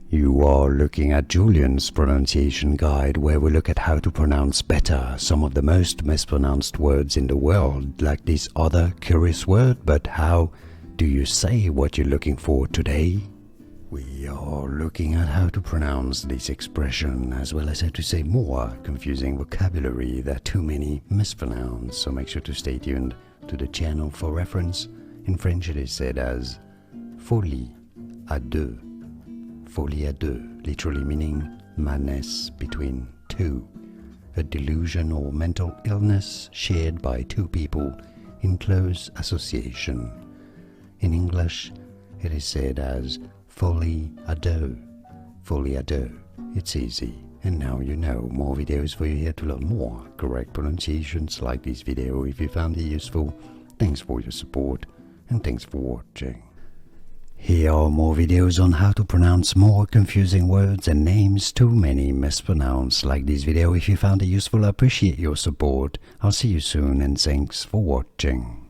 You are looking at Julian's pronunciation guide, where we look at how to pronounce better some of the most mispronounced words in the world, like this other curious word. But how do you say what you're looking for today? We are looking at how to pronounce this expression, as well as how to say more confusing vocabulary that too many mispronounce, so make sure to stay tuned to the channel for reference. In French it is said as folie à deux. Folie à deux, literally meaning madness between two, a delusion or mental illness shared by two people in close association. In English, it is said as folie à deux. Folie à deux. It's easy. And now you know. More videos for you here to learn more correct pronunciations like this video. If you found it useful, thanks for your support and thanks for watching. Here are more videos on how to pronounce more confusing words and names too many mispronounced. Like this video if you found it useful. I appreciate your support. I'll see you soon and thanks for watching.